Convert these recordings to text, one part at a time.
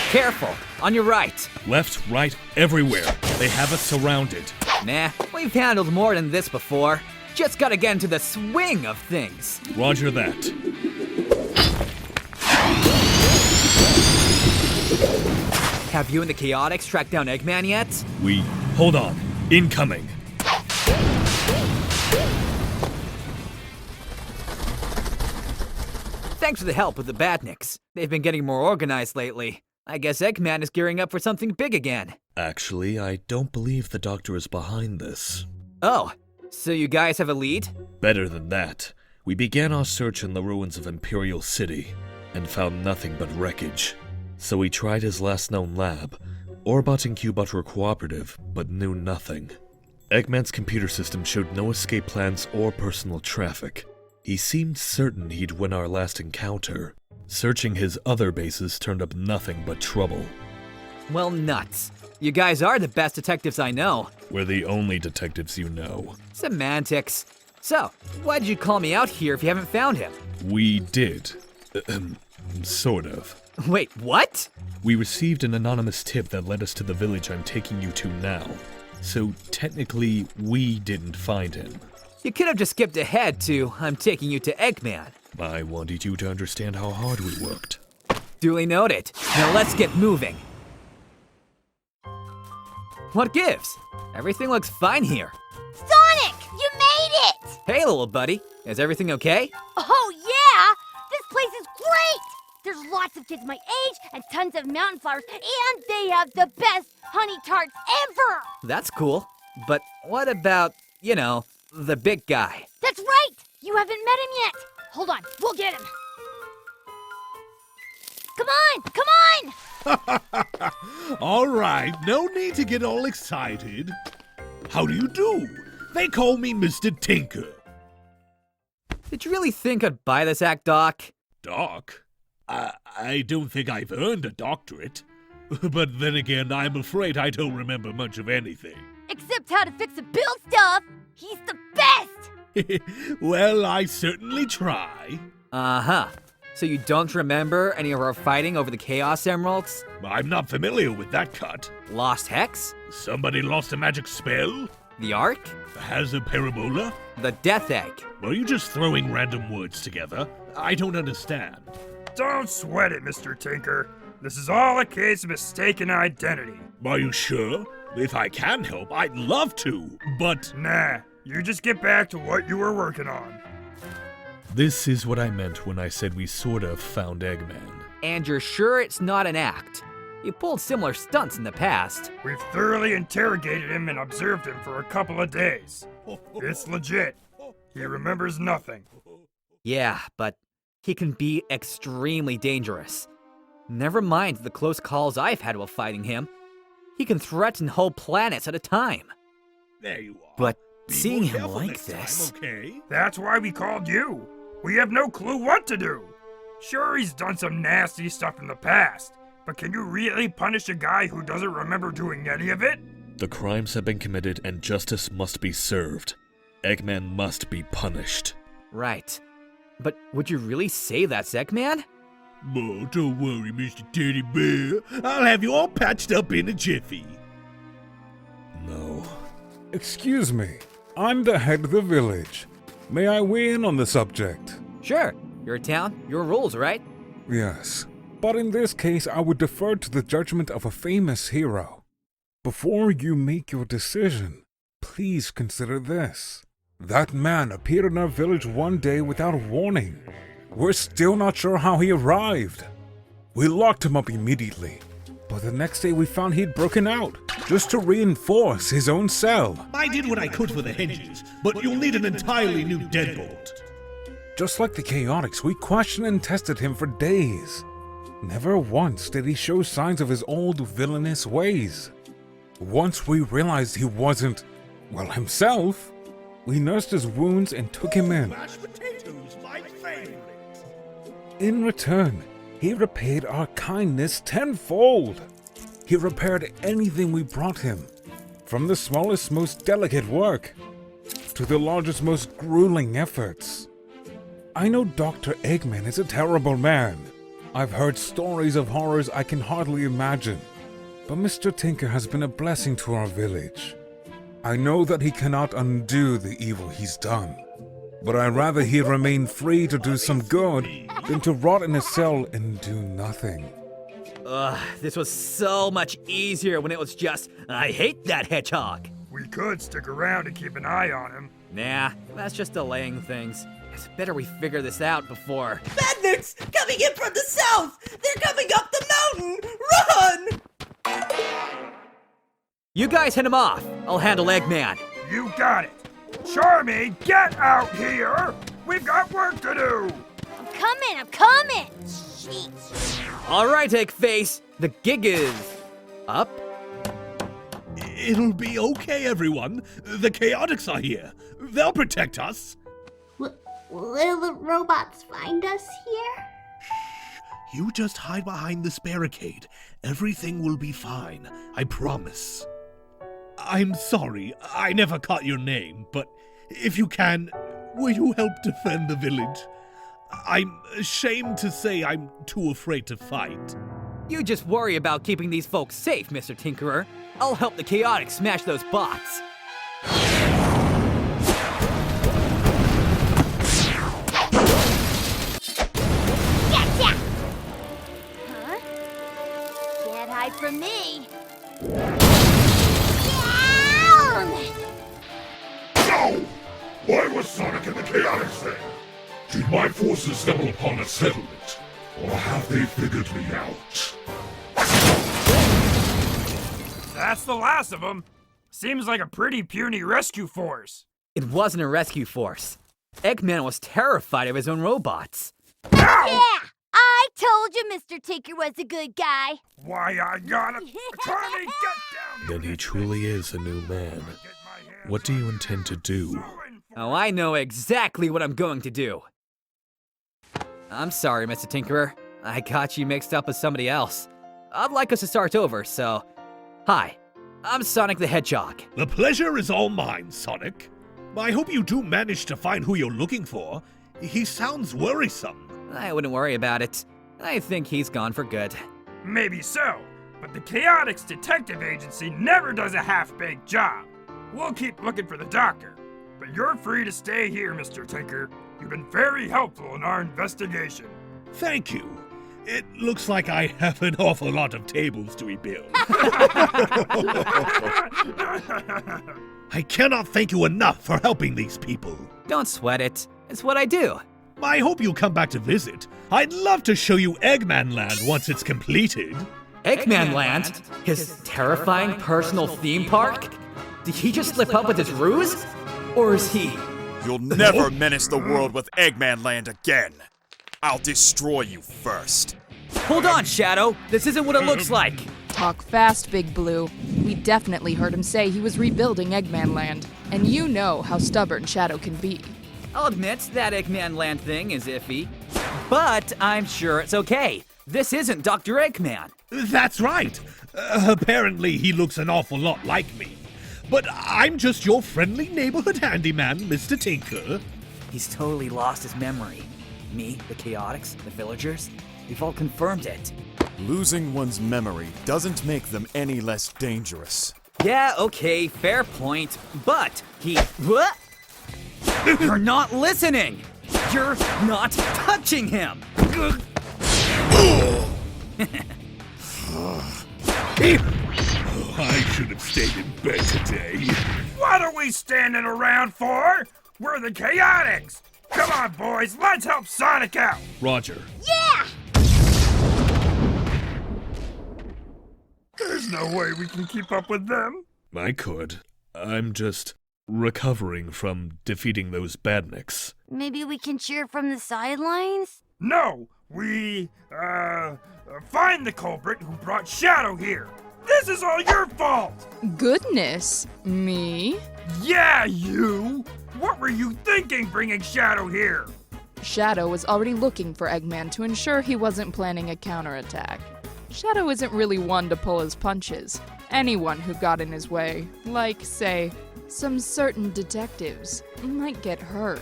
Careful, on your right. Left, right, everywhere. They have us surrounded. Nah, we've handled more than this before. Just gotta get into the swing of things. Roger that. Have you and the Chaotix tracked down Eggman yet? Hold on. Incoming. Thanks for the help with the Badniks. They've been getting more organized lately. I guess Eggman is gearing up for something big again. Actually, I don't believe the doctor is behind this. Oh, so you guys have a lead? Better than that. We began our search in the ruins of Imperial City and found nothing but wreckage. So we tried his last known lab. Orbot and Qbot were cooperative, but knew nothing. Eggman's computer system showed no escape plans or personal traffic. He seemed certain he'd win our last encounter. Searching his other bases turned up nothing but trouble. Well, nuts. You guys are the best detectives I know. We're the only detectives you know. Semantics. So, why'd you call me out here if you haven't found him? We did. Sort of. Wait, what? We received an anonymous tip that led us to the village I'm taking you to now. So technically, we didn't find him. You could have just skipped ahead to I'm taking you to Eggman. I wanted you to understand how hard we worked. Duly noted. Now let's get moving. What gives? Everything looks fine here. Sonic! You made it! Hey, little buddy. Is everything okay? Oh, yeah! This place is great! There's lots of kids my age and tons of mountain flowers, and they have the best honey tarts ever! That's cool. But what about, the big guy? That's right! You haven't met him yet! Hold on, we'll get him. Come on! All right, no need to get all excited. How do you do? They call me Mr. Tinker. Did you really think I'd buy this act, Doc? Doc? I don't think I've earned a doctorate. But then again, I'm afraid I don't remember much of anything. Except how to fix and build stuff! He's the best! Well, I certainly try. Uh-huh. So you don't remember any of our fighting over the Chaos Emeralds? I'm not familiar with that cut. Lost Hex? Somebody lost a magic spell? The Ark? Has a parabola? The Death Egg? Are you just throwing random words together? I don't understand. Don't sweat it, Mr. Tinker. This is all a case of mistaken identity. Are you sure? If I can help, I'd love to, but... Nah, you just get back to what you were working on. This is what I meant when I said we sort of found Eggman. And you're sure it's not an act? You pulled similar stunts in the past. We've thoroughly interrogated him and observed him for a couple of days. It's legit. He remembers nothing. Yeah, but he can be extremely dangerous. Never mind the close calls I've had while fighting him. He can threaten whole planets at a time. There you are. But Be seeing more him careful like next this... time, okay? That's why we called you. We have no clue what to do. Sure, he's done some nasty stuff in the past, but can you really punish a guy who doesn't remember doing any of it? The crimes have been committed and justice must be served. Eggman must be punished. Right. But would you really say that's Eggman? Oh, don't worry, Mr. Teddy Bear. I'll have you all patched up in a jiffy. No. Excuse me, I'm the head of the village. May I weigh in on the subject? Sure. Your town, your rules, right? Yes, but in this case I would defer to the judgment of a famous hero. Before you make your decision, please consider this. That man appeared in our village one day without warning. We're still not sure how he arrived. We locked him up immediately, but the next day we found he'd broken out, just to reinforce his own cell. I did what I could for the hedges, but you'll need an entirely new deadbolt. Just like the Chaotix, we questioned and tested him for days. Never once did he show signs of his old villainous ways. Once we realized he wasn't, well, himself, we nursed his wounds and took him in. Mashed potatoes, my favorite. In return, he repaid our kindness tenfold. He repaired anything we brought him, from the smallest, most delicate work to the largest, most grueling efforts. I know Dr. Eggman is a terrible man, I've heard stories of horrors I can hardly imagine, but Mr. Tinker has been a blessing to our village. I know that he cannot undo the evil he's done, but I'd rather he remain free to do some good than to rot in a cell and do nothing. Ugh, this was so much easier when it was just, I hate that hedgehog. We could stick around and keep an eye on him. Nah, that's just delaying things. It's better we figure this out before. Bandits coming in from the south! They're coming up the mountain! Run! You guys hit him off. I'll handle Eggman. You got it. Charmy, get out here! We've got work to do! I'm coming! Jeez. All right, Eggface. The gig is up. It'll be okay, everyone. The Chaotix are here. They'll protect us. Will the robots find us here? You just hide behind this barricade. Everything will be fine. I promise. I'm sorry, I never caught your name, but if you can, will you help defend the village? I'm ashamed to say I'm too afraid to fight. You just worry about keeping these folks safe, Mr. Tinkerer. I'll help the Chaotix smash those bots. Gotcha! Huh? Can't hide from me. Down! No! Why was Sonic in the Chaotix then? Did my forces stumble upon a settlement? Or have they figured me out? That's the last of them. Seems like a pretty puny rescue force. It wasn't a rescue force. Eggman was terrified of his own robots. Yeah! I told you Mr. Tinker was a good guy. Why, I gotta... Charmy, get down here! Then he truly is a new man. What do you intend to do? Oh, I know exactly what I'm going to do. I'm sorry, Mr. Tinkerer. I got you mixed up with somebody else. I'd like us to start over, so... Hi, I'm Sonic the Hedgehog. The pleasure is all mine, Sonic. I hope you do manage to find who you're looking for. He sounds worrisome. I wouldn't worry about it. I think he's gone for good. Maybe so, but the Chaotix Detective Agency never does a half-baked job. We'll keep looking for the doctor, but you're free to stay here, Mr. Tinker. You've been very helpful in our investigation. Thank you. It looks like I have an awful lot of tables to rebuild. I cannot thank you enough for helping these people. Don't sweat it. It's what I do. I hope you come back to visit. I'd love to show you Eggman Land once it's completed. Eggman Land? His terrifying personal theme park? Did he just slip up with his ruse? Or is he... You'll never menace the world with Eggman Land again. I'll destroy you first. Hold on, Shadow. This isn't what it looks like. Talk fast, Big Blue. We definitely heard him say he was rebuilding Eggman Land, and you know how stubborn Shadow can be. I'll admit that Eggman Land thing is iffy, but I'm sure it's okay. This isn't Dr. Eggman. That's right. Apparently he looks an awful lot like me. But I'm just your friendly neighborhood handyman, Mr. Tinker. He's totally lost his memory. Me, the Chaotix, the villagers, we've all confirmed it. Losing one's memory doesn't make them any less dangerous. Yeah, okay, fair point, but what? You're not listening! You're not touching him! I should have stayed in bed today. What are we standing around for? We're the Chaotix! Come on, boys, let's help Sonic out! Roger. Yeah! There's no way we can keep up with them. I could. I'm just recovering from defeating those badniks. Maybe we can cheer from the sidelines? No, we, find the culprit who brought Shadow here. This is all your fault! Goodness, me? Yeah, you! What were you thinking bringing Shadow here? Shadow was already looking for Eggman to ensure he wasn't planning a counterattack. Shadow isn't really one to pull his punches. Anyone who got in his way, like, say, some certain detectives, might get hurt.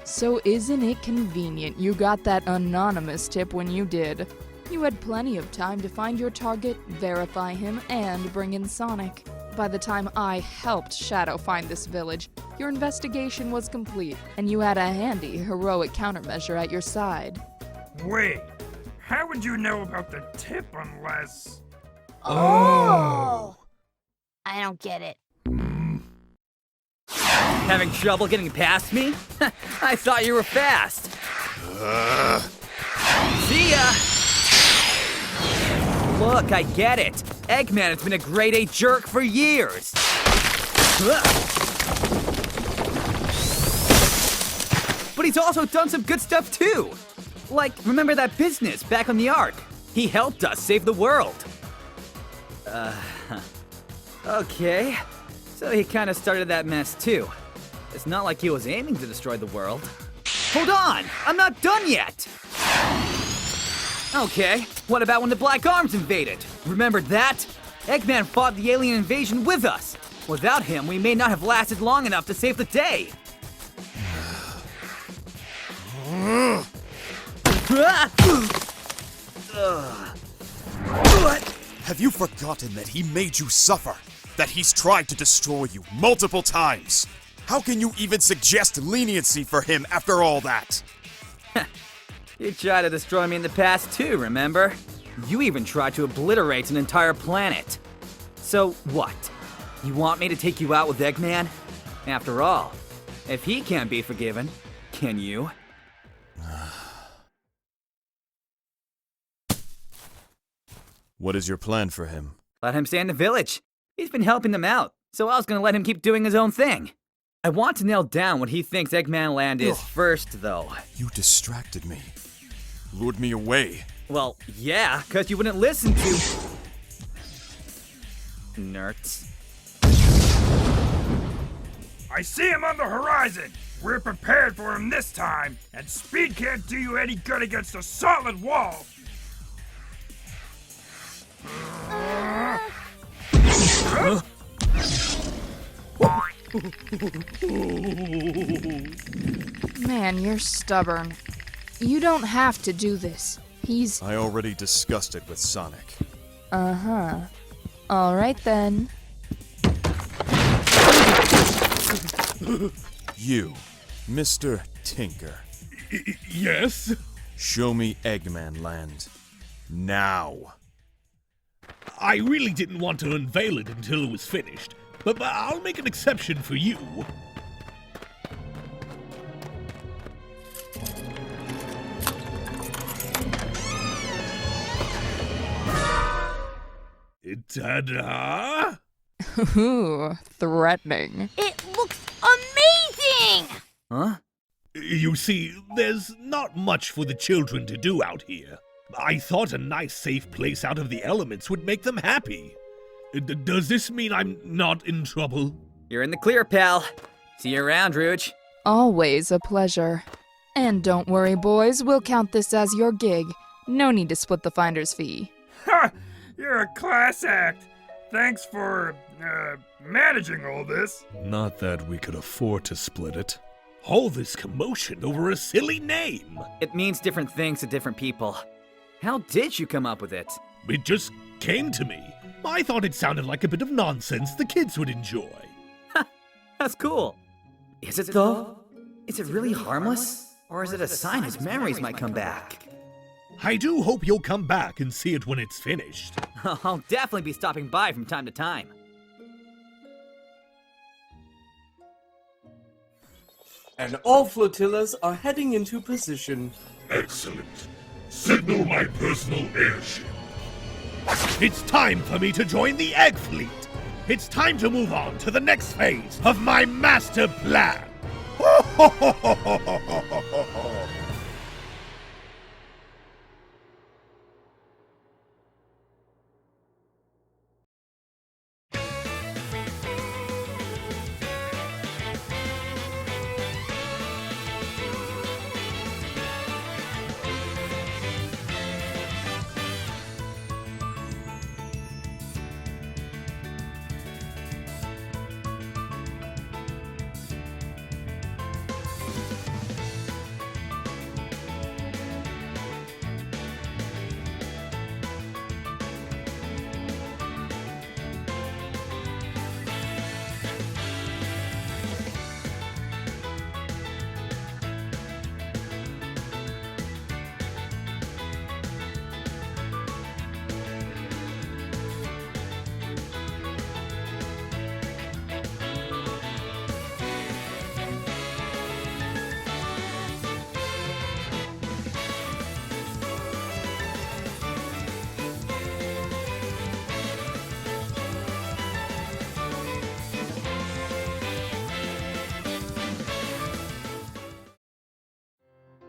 So isn't it convenient you got that anonymous tip when you did? You had plenty of time to find your target, verify him, and bring in Sonic. By the time I helped Shadow find this village, your investigation was complete, and you had a handy, heroic countermeasure at your side. Wait, how would you know about the tip unless... Oh! I don't get it. Having trouble getting past me? I thought you were fast. See ya! Look, I get it. Eggman has been a grade A jerk for years. But he's also done some good stuff too. Like, remember that business back on the Ark? He helped us save the world. Okay. So he kind of started that mess too. It's not like he was aiming to destroy the world. Hold on! I'm not done yet! Okay, what about when the Black Arms invaded? Remember that? Eggman fought the alien invasion with us. Without him, we may not have lasted long enough to save the day. Have you forgotten that he made you suffer? That he's tried to destroy you multiple times? How can you even suggest leniency for him after all that? You tried to destroy me in the past too, remember? You even tried to obliterate an entire planet. So what? You want me to take you out with Eggman? After all, if he can't be forgiven, can you? What is your plan for him? Let him stay in the village. He's been helping them out, so I was gonna let him keep doing his own thing. I want to nail down what he thinks Eggman Land is first, though. You distracted me. Lured me away. Well, yeah, because you wouldn't listen to... Nerds. I see him on the horizon! We're prepared for him this time, and speed can't do you any good against a solid wall! Man, you're stubborn. You don't have to do this. He's... I already discussed it with Sonic. Uh-huh. Alright then. You, Mr. Tinker. Yes? Show me Eggman Land. Now. I really didn't want to unveil it until it was finished, but I'll make an exception for you. Ta-da! Ooh, threatening. It looks amazing! Huh? You see, there's not much for the children to do out here. I thought a nice safe place out of the elements would make them happy. Does this mean I'm not in trouble? You're in the clear, pal. See you around, Rouge. Always a pleasure. And don't worry, boys, we'll count this as your gig. No need to split the finder's fee. Ha! You're a class act! Thanks for, managing all this. Not that we could afford to split it. All this commotion over a silly name. It means different things to different people. How did you come up with it? It just came to me. I thought it sounded like a bit of nonsense the kids would enjoy. That's cool. Is it though? Is it really harmless? Or is it a sign his memories might come back? I do hope you'll come back and see it when it's finished. I'll definitely be stopping by from time to time. And all flotillas are heading into position. Excellent. Signal my personal airship. It's time for me to join the Egg Fleet. It's time to move on to the next phase of my master plan.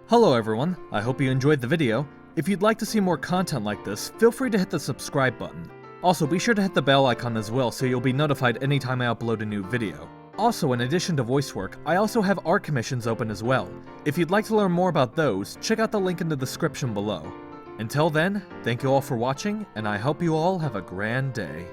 Hello everyone, I hope you enjoyed the video. If you'd like to see more content like this, feel free to hit the subscribe button. Also, be sure to hit the bell icon as well so you'll be notified anytime I upload a new video. Also, in addition to voice work, I also have art commissions open as well. If you'd like to learn more about those, check out the link in the description below. Until then, thank you all for watching, and I hope you all have a grand day.